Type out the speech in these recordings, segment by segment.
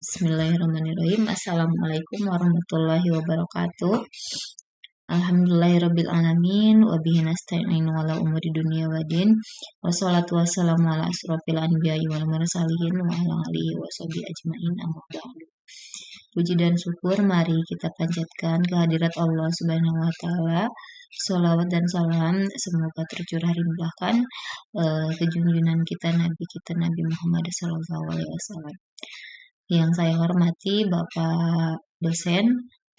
Bismillahirrahmanirrahim. Assalamualaikum warahmatullahi wabarakatuh. Alhamdulillahirabbil alamin wa bihi nasta'in ala umuri dunya waddin. Wassalatu wassalamu ala asrofil anbiya'i wal mursalin wa ala alihi washabihi ajmain amma ba'du. Puji dan syukur mari kita panjatkan kehadirat Allah Subhanahu wa taala. Sholawat dan salam semoga tercurah limpahkan ke junjungan kita Nabi Muhammad SAW. Yang saya hormati Bapak dosen,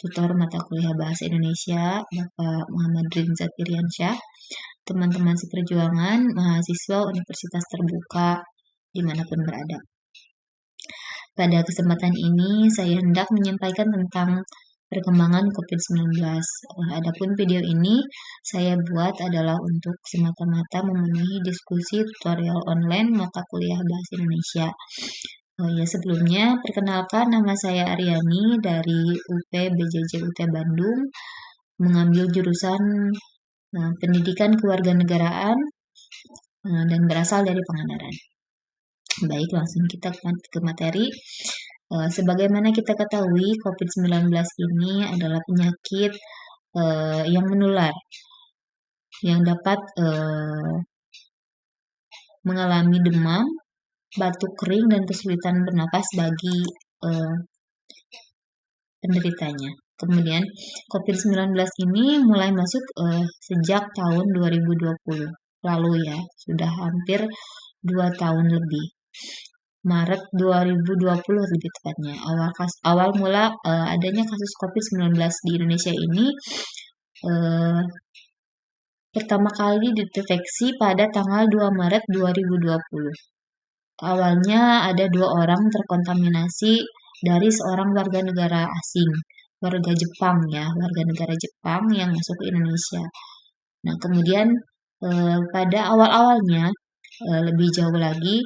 tutor mata kuliah Bahasa Indonesia, Bapak Muhammad Rinzat Iriansyah, teman-teman seperjuangan, mahasiswa Universitas Terbuka dimanapun berada. Pada kesempatan ini saya hendak menyampaikan tentang perkembangan COVID-19. Adapun video ini saya buat adalah untuk semata-mata memenuhi diskusi tutorial online mata kuliah Bahasa Indonesia. Sebelumnya perkenalkan, nama saya Aryani dari UP BJJ UT Bandung, mengambil jurusan Pendidikan Kewarganegaraan dan berasal dari Pangandaran. Baik, langsung kita ke materi. Sebagaimana kita ketahui, COVID-19 ini adalah penyakit yang menular, yang dapat mengalami demam, batuk kering, dan kesulitan bernapas bagi penderitanya. Kemudian COVID-19 ini mulai masuk sejak tahun 2020 lalu ya, sudah hampir 2 tahun lebih. Maret 2020 lebih tepatnya. Awal mula adanya kasus COVID-19 di Indonesia ini pertama kali dideteksi pada tanggal 2 Maret 2020. Awalnya ada 2 orang terkontaminasi dari seorang warga negara asing, warga Jepang ya, warga negara Jepang yang masuk ke Indonesia. Nah, kemudian pada awal-awalnya lebih jauh lagi,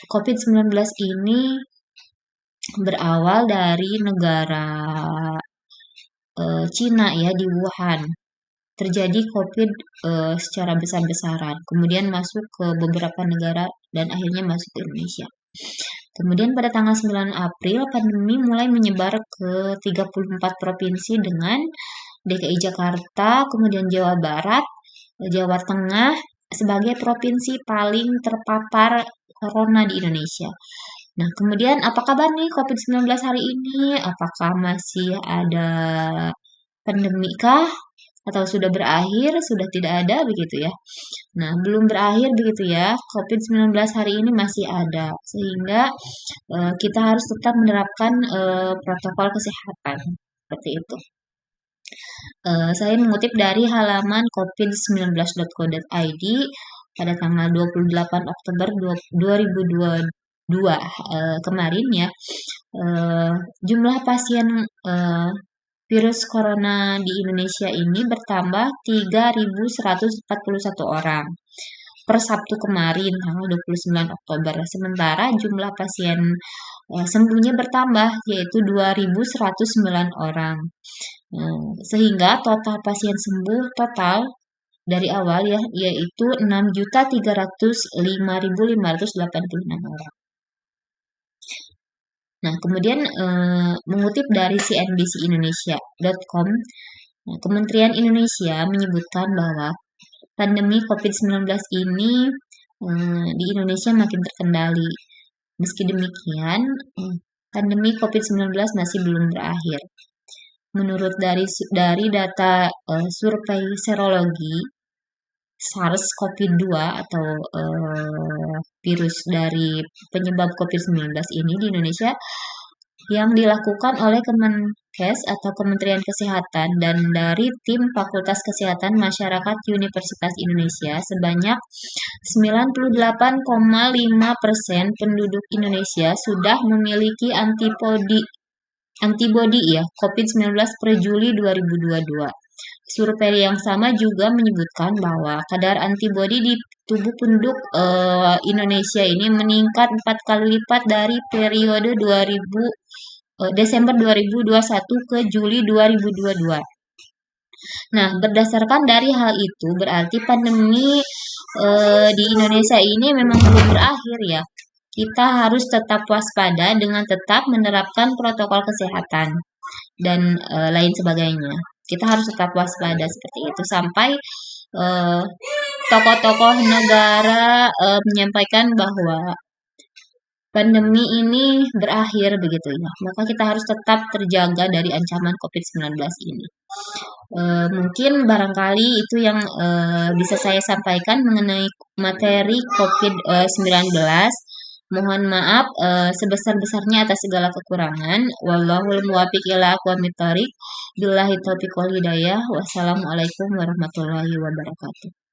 COVID-19 ini berawal dari negara Cina ya, di Wuhan. Terjadi COVID secara besar-besaran, kemudian masuk ke beberapa negara dan akhirnya masuk ke Indonesia. Kemudian pada tanggal 9 April, pandemi mulai menyebar ke 34 provinsi dengan DKI Jakarta, kemudian Jawa Barat, Jawa Tengah sebagai provinsi paling terpapar corona di Indonesia. Nah, kemudian apa kabar nih COVID-19 hari ini? Apakah masih ada pandemi kah? Atau sudah berakhir, sudah tidak ada begitu ya. Nah, belum berakhir begitu ya. COVID-19 hari ini masih ada. Sehingga kita harus tetap menerapkan protokol kesehatan. Seperti itu. Saya mengutip dari halaman covid19.co.id pada tanggal 28 Oktober 2022 kemarin ya. Jumlah pasien virus corona di Indonesia ini bertambah 3.141 orang per Sabtu kemarin tanggal 29 Oktober. Sementara jumlah pasien sembuhnya bertambah yaitu 2.109 orang. Sehingga total pasien sembuh total dari awal ya yaitu 6.305.586 orang. Nah, kemudian mengutip dari cnbcindonesia.com, Kementerian Indonesia menyebutkan bahwa pandemi COVID-19 ini di Indonesia makin terkendali. Meski demikian, pandemi COVID-19 masih belum berakhir. Menurut dari data survei serologi SARS-CoV-2 atau virus dari penyebab COVID-19 ini di Indonesia yang dilakukan oleh Kemenkes atau Kementerian Kesehatan dan dari tim Fakultas Kesehatan Masyarakat Universitas Indonesia, sebanyak 98,5% penduduk Indonesia sudah memiliki antibodi ya COVID-19 per Juli 2022. Survei yang sama juga menyebutkan bahwa kadar antibodi di tubuh penduduk Indonesia ini meningkat 4 kali lipat dari periode Desember 2021 ke Juli 2022. Nah, berdasarkan dari hal itu, berarti pandemi di Indonesia ini memang belum berakhir ya. kita harus tetap waspada dengan tetap menerapkan protokol kesehatan dan lain sebagainya. Kita harus tetap waspada seperti itu sampai eh, tokoh-tokoh negara menyampaikan bahwa pandemi ini berakhir begitu ya. Maka kita harus tetap terjaga dari ancaman COVID-19 ini. Mungkin barangkali itu yang bisa saya sampaikan mengenai materi COVID-19. Mohon maaf sebesar-besarnya atas segala kekurangan. Wallahul muwaffiq ila aqwamit thoriq. Billahi taufiq wal hidayah. Wassalamualaikum warahmatullahi wabarakatuh.